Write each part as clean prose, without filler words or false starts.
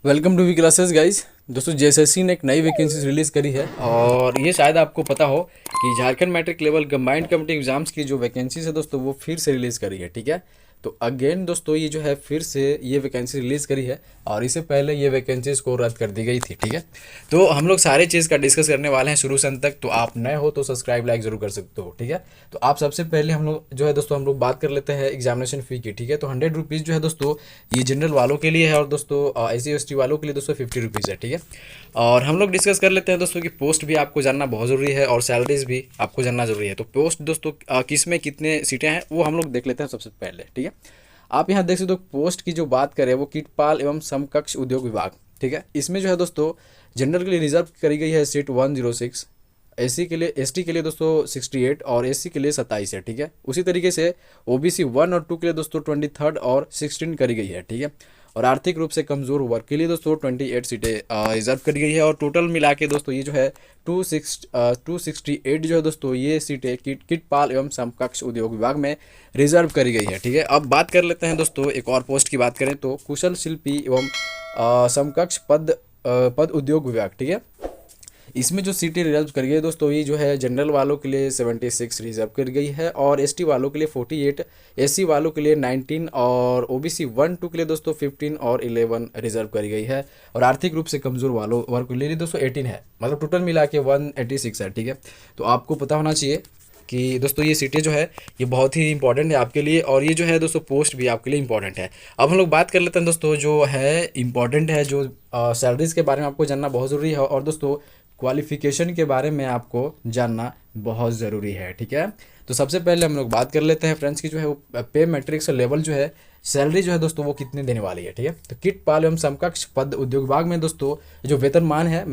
Welcome to V classes guys. दोस्तों JSSC ने एक नई वैकेंसीज रिलीज़ करी है और ये शायद आपको पता हो कि Jharkhand matric level combined competitive exams की जो वैकेंसीज है दोस्तों वो फिर से रिलीज़ करी है। ठीक है, तो अगेन दोस्तों ये जो है फिर से ये वैकेंसी रिलीज़ करी है और इससे पहले ये वैकेंसीज को रद्द कर दी गई थी। ठीक है, तो हम लोग सारे चीज़ का डिस्कस करने वाले हैं शुरू से अंत तक। तो आप नए हो तो सब्सक्राइब लाइक जरूर कर सकते हो। ठीक है, तो आप सबसे पहले हम लोग जो है दोस्तों हम लोग बात कर लेते हैं एग्जामिनेशन फ़ी की। ठीक है, तो 100 रुपीज़ जो है दोस्तों ये जनरल वालों के लिए है और दोस्तों SC ST वालों के लिए दोस्तों 50 रुपीज़ है। ठीक है, और हम लोग डिस्कस कर लेते हैं दोस्तों कि पोस्ट भी आपको जानना बहुत ज़रूरी है और सैलरीज भी आपको जानना ज़रूरी है। तो पोस्ट दोस्तों किस में कितने सीटें हैं वो हम लोग देख लेते हैं सबसे पहले। ठीक है, आप यहाँ देख सकते हो पोस्ट की जो बात करें वो कीटपाल एवं समकक्ष उद्योग विभाग। ठीक है, इसमें जो है दोस्तों जनरल के लिए रिजर्व करी गई है सीट 106, एससी के लिए एसटी के लिए दोस्तों 68 और एससी के लिए 27 है। ठीक है, उसी तरीके से ओबीसी 1 और 2 के लिए दोस्तों 23 और 16 करी गई है। ठीक है, और आर्थिक रूप से कमज़ोर वर्ग के लिए दोस्तों 28 सीटें रिजर्व करी गई है और टोटल मिला के दोस्तों ये जो है 268 जो है दोस्तों ये सीटें कीटपाल एवं समकक्ष उद्योग विभाग में रिजर्व करी गई है। ठीक है, अब बात कर लेते हैं दोस्तों एक और पोस्ट की बात करें तो कुशल शिल्पी एवं समकक्ष पद उद्योग विभाग। ठीक है, इसमें जो सीटें रिजर्व करी गई दोस्तों ये जो है जनरल वालों के लिए 76 रिजर्व करी गई है और एसटी वालों के लिए 48, एससी वालों के लिए 19 और ओबीसी 1-2 के लिए दोस्तों 15 और 11 रिजर्व करी गई है और आर्थिक रूप से कमज़ोर वालों वर्ग के लिए दोस्तों 18 है, मतलब टोटल मिला के 186 है। ठीक है, तो आपको पता होना चाहिए कि दोस्तों ये सीटें जो है ये बहुत ही इंपॉर्टेंट है आपके लिए और ये जो है दोस्तों पोस्ट भी आपके लिए इंपॉर्टेंट है। अब हम लोग बात कर लेते हैं दोस्तों जो है इंपॉर्टेंट है, जो सैलरीज़ के बारे में आपको जानना बहुत ज़रूरी है और दोस्तों क्वालिफिकेशन के बारे में आपको जानना बहुत ज़रूरी है। ठीक है, तो सबसे पहले हम लोग बात कर लेते हैं फ्रेंड्स की जो है वो पे मैट्रिक्स लेवल जो है सैलरी जो है दोस्तों वो कितने देने वाली है। ठीक है, तो कीटपाल एवं समकक्ष पद उद्योग विभाग में दोस्तों जो वेतनमान है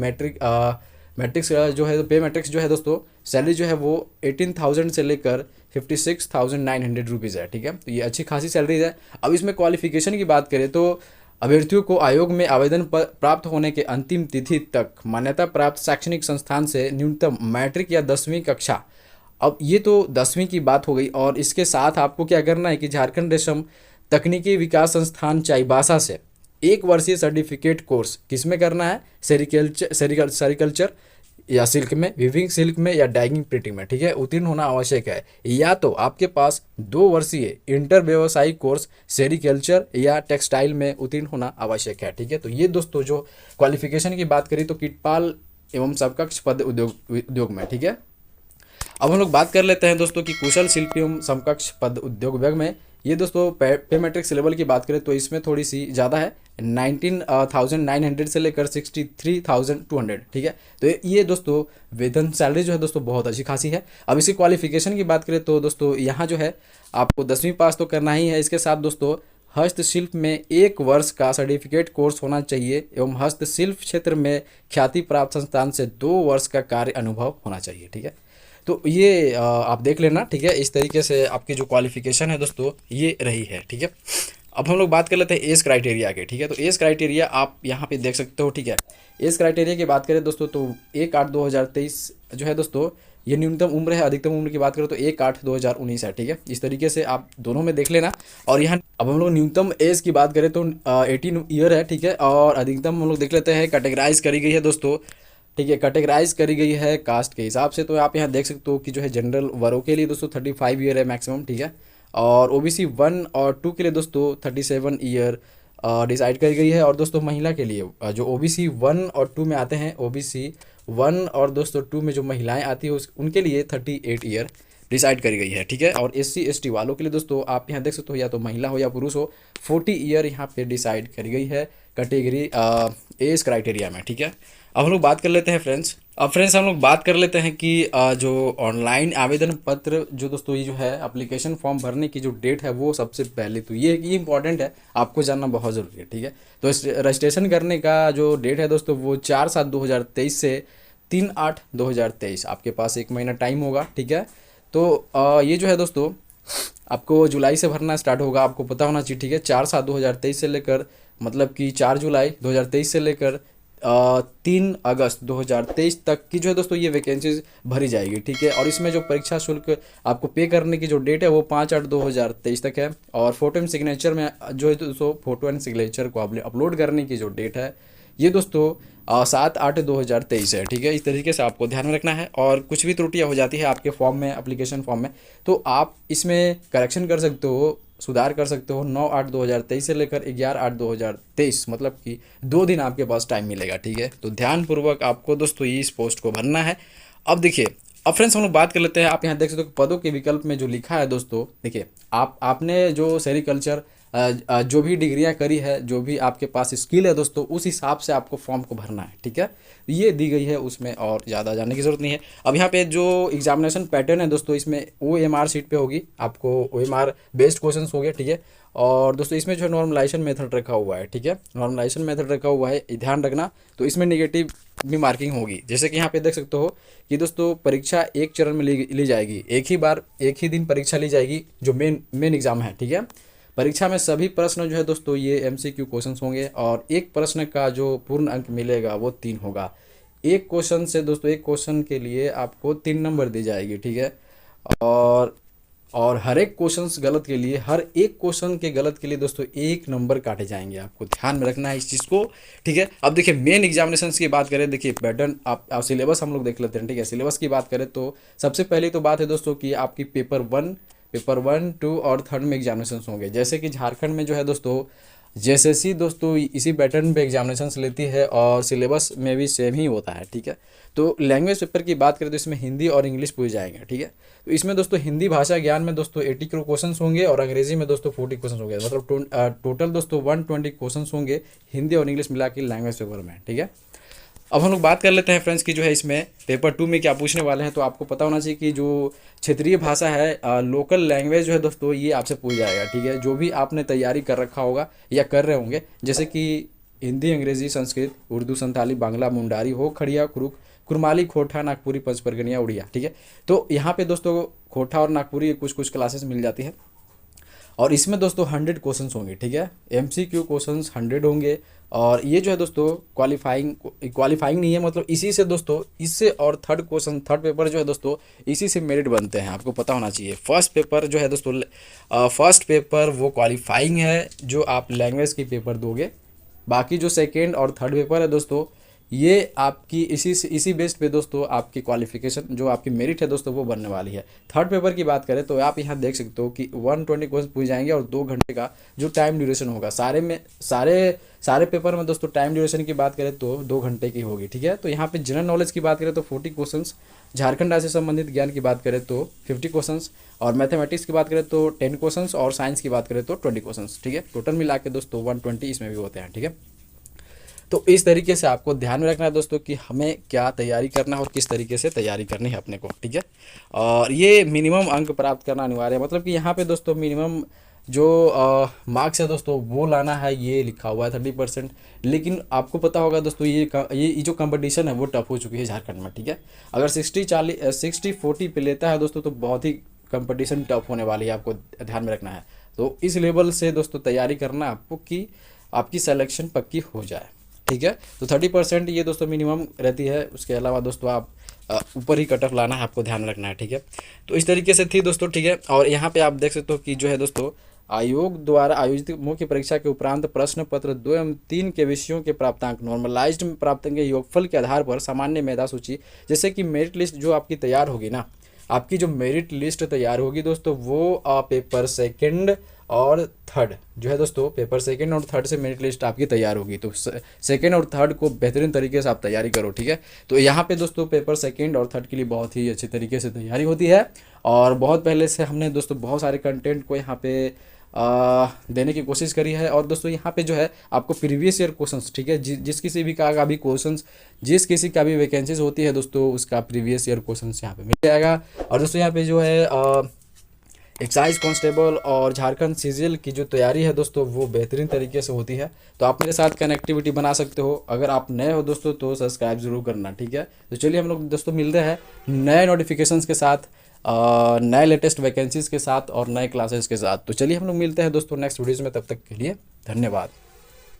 मैट्रिक्स जो है पे मैट्रिक्स जो है दोस्तों सैलरी जो है वो 18,000 से लेकर 56,900 रुपीज़ है। ठीक है, तो ये अच्छी खासी सैलरी है। अब इसमें क्वालिफिकेशन की बात करें तो अभ्यर्थियों को आयोग में आवेदन प्राप्त होने के अंतिम तिथि तक मान्यता प्राप्त शैक्षणिक संस्थान से न्यूनतम मैट्रिक या 10वीं कक्षा। अब ये तो 10वीं की बात हो गई और इसके साथ आपको क्या करना है कि झारखंड रेशम तकनीकी विकास संस्थान चाईबासा से 1 वर्षीय सर्टिफिकेट कोर्स किस में करना है, सेरिकल्चर या सिल्क में, विविंग सिल्क में या डाइंगिंग प्रिंटिंग में। ठीक है, उत्तीर्ण होना आवश्यक है, या तो आपके पास 2 वर्षीय इंटर व्यवसायिक कोर्स सेरिकल्चर या टेक्सटाइल में उत्तीर्ण होना आवश्यक है। ठीक है, तो ये दोस्तों जो क्वालिफिकेशन की बात करी तो कीटपाल एवं समकक्ष पद उद्योग में। ठीक है, अब हम लोग बात कर लेते हैं दोस्तों कि कुशल शिल्पी एवं समकक्ष पद उद्योग विभाग में ये दोस्तों पे मैट्रिक्स लेवल की बात करें तो इसमें थोड़ी सी ज़्यादा है, 19,900 से लेकर 63,200। ठीक है, तो ये दोस्तों वेतन सैलरी जो है दोस्तों बहुत अच्छी खासी है। अब इसकी क्वालिफिकेशन की बात करें तो दोस्तों यहाँ जो है आपको 10वीं पास तो करना ही है, इसके साथ दोस्तों हस्तशिल्प में 1 वर्ष का सर्टिफिकेट कोर्स होना चाहिए एवं हस्तशिल्प क्षेत्र में ख्याति प्राप्त संस्थान से 2 वर्ष का कार्य अनुभव होना चाहिए। ठीक है, तो ये आप देख लेना। ठीक है, इस तरीके से आपकी जो क्वालिफिकेशन है दोस्तों ये रही है। ठीक है, अब हम लोग बात कर लेते हैं एज क्राइटेरिया के। ठीक है, तो एज क्राइटेरिया आप यहाँ पे देख सकते हो। ठीक है, एज क्राइटेरिया की बात करें दोस्तों तो 1/8/2023 जो है दोस्तों ये न्यूनतम उम्र है, अधिकतम उम्र की बात करें तो 1/8/2019 है। ठीक है, इस तरीके से आप दोनों में देख लेना। और यहाँ अब हम लोग न्यूनतम एज की बात करें तो 18 ईयर है। ठीक है, और अधिकतम हम लोग देख लेते हैं कैटेगराइज करी गई है दोस्तों। ठीक है, कैटेगराइज करी गई है कास्ट के हिसाब से, तो आप यहाँ देख सकते हो कि जो है जनरल वर्गों के लिए दोस्तों 35 ईयर है मैक्सिमम। ठीक है, और ओबीसी 1 और 2 के लिए दोस्तों 37 ईयर डिसाइड करी गई है। और दोस्तों महिला के लिए जो ओबीसी 1 और 2 में आते हैं, ओबीसी 1 और दोस्तों 2 में जो महिलाएं आती है उनके लिए 38 ईयर डिसाइड करी गई है। ठीक है, और SC ST वालों के लिए दोस्तों आप यहाँ देख सकते हो या तो महिला हो या पुरुष हो 40 ईयर यहाँ पे डिसाइड करी गई है कैटेगरी एज क्राइटेरिया में। ठीक है, अब हम लोग बात कर लेते हैं फ्रेंड्स। अब फ्रेंड्स हम लोग बात कर लेते हैं कि जो ऑनलाइन आवेदन पत्र जो दोस्तों ये जो है एप्लीकेशन फॉर्म भरने की जो डेट है वो सबसे पहले तो ये इंपॉर्टेंट है, आपको जानना बहुत ज़रूरी है। ठीक है, तो रजिस्ट्रेशन करने का जो डेट है दोस्तों वो 4/7/2023 से 3/8/2023, आपके पास 1 महीना टाइम होगा। ठीक है, तो ये जो है दोस्तों आपको जुलाई से भरना स्टार्ट होगा, आपको पता होना चाहिए। ठीक है, 4/7/2023 से लेकर मतलब कि 4 जुलाई 2023 से लेकर 3 अगस्त 2023 तक की जो है दोस्तों ये वैकेंसीज भरी जाएगी, ठीक है। और इसमें जो परीक्षा शुल्क आपको पे करने की जो डेट है वो 5/8/2023 तक है। और फोटो एंड सिग्नेचर में जो है दोस्तों फोटो एंड सिग्नेचर को अपलोड करने की जो डेट है ये दोस्तों 7/8/2023 है, ठीक है। इस तरीके से आपको ध्यान में रखना है। और कुछ भी त्रुटियां हो जाती है आपके फॉर्म में, एप्लीकेशन फॉर्म में, तो आप इसमें करेक्शन कर सकते हो, सुधार कर सकते हो 9/8/2023 से लेकर 11/8/2023, मतलब कि 2 दिन आपके पास टाइम मिलेगा, ठीक है। तो ध्यानपूर्वक आपको दोस्तों इस पोस्ट को भरना है। अब देखिए, अब फ्रेंड्स हम लोग बात कर लेते हैं। आप यहाँ देख सकते हो कि पदों के विकल्प में जो लिखा है दोस्तों, देखिए आपने जो सेरिकल्चर जो भी डिग्रियां करी है, जो भी आपके पास स्किल है दोस्तों, उस हिसाब से आपको फॉर्म को भरना है, ठीक है। ये दी गई है उसमें, और ज़्यादा जानने की ज़रूरत नहीं है। अब यहाँ पे जो एग्जामिनेशन पैटर्न है दोस्तों, इसमें OMR शीट पे होगी, आपको OMR बेस्ड क्वेश्चन हो गया, ठीक है। और दोस्तों इसमें जो है नॉर्मलाइजेशन मेथड रखा हुआ है, ठीक है। नॉर्मलाइजेशन मेथड रखा हुआ है, ध्यान रखना। तो इसमें नेगेटिव भी मार्किंग होगी, जैसे कि यहाँ पे देख सकते हो कि दोस्तों परीक्षा एक चरण में ली जाएगी, एक ही बार एक ही दिन परीक्षा ली जाएगी, जो मेन एग्जाम है, ठीक है। परीक्षा में सभी प्रश्न जो है दोस्तों ये MCQ क्वेश्चन होंगे, और एक प्रश्न का जो पूर्ण अंक मिलेगा वो 3 होगा। एक क्वेश्चन से दोस्तों, एक क्वेश्चन के लिए आपको 3 नंबर दी जाएगी, ठीक है। और और हर एक क्वेश्चन गलत के लिए, हर एक क्वेश्चन के गलत के लिए दोस्तों 1 नंबर काटे जाएंगे। आपको ध्यान में रखना है इस चीज़ को, ठीक है। अब देखिए मेन एग्जामिनेशन की बात करें, देखिए पैटर्न, आप सिलेबस हम लोग देख लेते हैं, ठीक है। सिलेबस की बात करें तो सबसे पहली तो बात है दोस्तों कि आपकी पेपर 1, 2 और 3 में एग्जामिनेशन होंगे। जैसे कि झारखंड में जो है दोस्तों JSSC दोस्तों इसी पैटर्न पे एग्जामिनेशंस लेती है, और सिलेबस में भी सेम ही होता है, ठीक है। तो लैंग्वेज पेपर की बात करें तो इसमें हिंदी और इंग्लिश पूछ जाएंगे, ठीक है। तो इसमें दोस्तों हिंदी भाषा ज्ञान में दोस्तों 80 क्वेश्चन होंगे, और अंग्रेजी में दोस्तों 40 क्वेश्चन होंगे, मतलब टोटल दोस्तों 120 क्वेश्चन होंगे हिंदी और इंग्लिश मिला के लैंग्वेज पेपर में, ठीक है। अब हम लोग बात कर लेते हैं फ्रेंड्स की जो है इसमें पेपर 2 में क्या पूछने वाले हैं। तो आपको पता होना चाहिए कि जो क्षेत्रीय भाषा है, लोकल लैंग्वेज जो है दोस्तों, ये आपसे पूछ जाएगा, ठीक है। जो भी आपने तैयारी कर रखा होगा या कर रहे होंगे, जैसे कि हिंदी, अंग्रेजी, संस्कृत, उर्दू, संताली, बांग्ला, मुंडारी हो, खड़िया, कुरुक, कुरमाली, खोटा, नागपुरी, पंचपरगनिया, उड़िया, ठीक है। तो यहाँ पे दोस्तों खोटा और नागपुरी कुछ कुछ क्लासेस मिल जाती है, और इसमें दोस्तों 100 क्वेश्चन होंगे, ठीक है। MCQ क्वेश्चन 100 होंगे। और ये जो है दोस्तों क्वालिफाइंग नहीं है, मतलब इसी से दोस्तों, इससे और थर्ड पेपर जो है दोस्तों इसी से मेरिट बनते हैं, आपको पता होना चाहिए। फर्स्ट पेपर जो है दोस्तों, फर्स्ट पेपर वो क्वालिफाइंग है, जो आप लैंग्वेज की पेपर दोगे। बाकी जो सेकेंड और थर्ड पेपर है दोस्तों, ये आपकी इसी बेस पे दोस्तों आपकी क्वालिफिकेशन, जो आपकी मेरिट है दोस्तों, वो बनने वाली है। थर्ड पेपर की बात करें तो आप यहाँ देख सकते हो कि 120 क्वेश्चन पूछ जाएंगे, और 2 घंटे का जो टाइम ड्यूरेशन होगा। सारे पेपर में दोस्तों टाइम ड्यूरेशन की बात करें तो 2 घंटे की होगी, ठीक है। तो यहाँ पे जनरल नॉलेज की बात करें तो 40 क्वेश्चन, झारखंड राज्य से संबंधित ज्ञान की बात करें तो 50 क्वेश्चन, और मैथमेटिक्स की बात करें तो 10 क्वेश्चन, और साइंस की बात करें तो 20 क्वेश्चन, ठीक है। टोटल मिला के दोस्तों 120 इसमें भी होते हैं, ठीक है। तो इस तरीके से आपको ध्यान में रखना है दोस्तों कि हमें क्या तैयारी करना है और किस तरीके से तैयारी करनी है अपने को, ठीक है। और ये मिनिमम अंक प्राप्त करना अनिवार्य है, मतलब कि यहाँ पे दोस्तों मिनिमम जो मार्क्स है दोस्तों वो लाना है, ये लिखा हुआ है 30%। लेकिन आपको पता होगा दोस्तों ये जो कंपटीशन है वो टफ हो चुकी है झारखंड में, ठीक है। अगर 60-40 पे लेता है दोस्तों तो बहुत ही कंपटीशन टफ होने वाली है, आपको ध्यान में रखना है। तो इस लेवल से दोस्तों तैयारी करना आपको कि आपकी सिलेक्शन पक्की हो जाए, ठीक है। तो 30% ये दोस्तों मिनिमम रहती है, उसके अलावा दोस्तों आप ऊपर ही कट ऑफ लाना है, आपको ध्यान रखना है, ठीक है। तो इस तरीके से थी दोस्तों, ठीक है। और यहाँ पे आप देख सकते हो कि जो है दोस्तों आयोग द्वारा आयोजित मुख्य परीक्षा के उपरांत प्रश्न पत्र 2 एवं 3 के विषयों के प्राप्तांक नॉर्मलाइज्ड प्राप्तांक के योगफल के आधार पर सामान्य मेधा सूची, जैसे कि मेरिट लिस्ट जो आपकी तैयार होगी ना, आपकी जो मेरिट लिस्ट तैयार होगी दोस्तों, वो पेपर सेकंड और थर्ड जो है दोस्तों, पेपर सेकंड और थर्ड से मेरिट लिस्ट आपकी तैयार होगी। तो सेकंड और थर्ड को बेहतरीन तरीके से आप तैयारी करो, ठीक है। तो यहाँ पे दोस्तों पेपर सेकंड और थर्ड के लिए बहुत ही अच्छी तरीके से तैयारी होती है, और बहुत पहले से हमने दोस्तों बहुत सारे कंटेंट को यहाँ पे देने की कोशिश करी है। और दोस्तों यहाँ पे जो है आपको प्रीवियस ईयर क्वेश्चंस, ठीक है, जिस किसी भी का भी क्वेश्चंस, जिस किसी का भी वैकेंसीज होती है दोस्तों, उसका प्रीवियस ईयर क्वेश्चंस यहाँ पे मिल जाएगा। और दोस्तों यहाँ पे जो है एक्साइज कांस्टेबल और झारखंड सीजीएल की जो तैयारी है दोस्तों, वो बेहतरीन तरीके से होती है। तो आप मेरे साथ कनेक्टिविटी बना सकते हो। अगर आप नए हो दोस्तों तो सब्सक्राइब जरूर करना, ठीक है। तो चलिए हम लोग दोस्तों मिलते हैं नए नोटिफिकेशंस के साथ, नए लेटेस्ट वैकेंसीज के साथ और नए क्लासेस के साथ। तो चलिए हम लोग मिलते हैं दोस्तों नेक्स्ट वीडियोज़ में, तब तक के लिए धन्यवाद।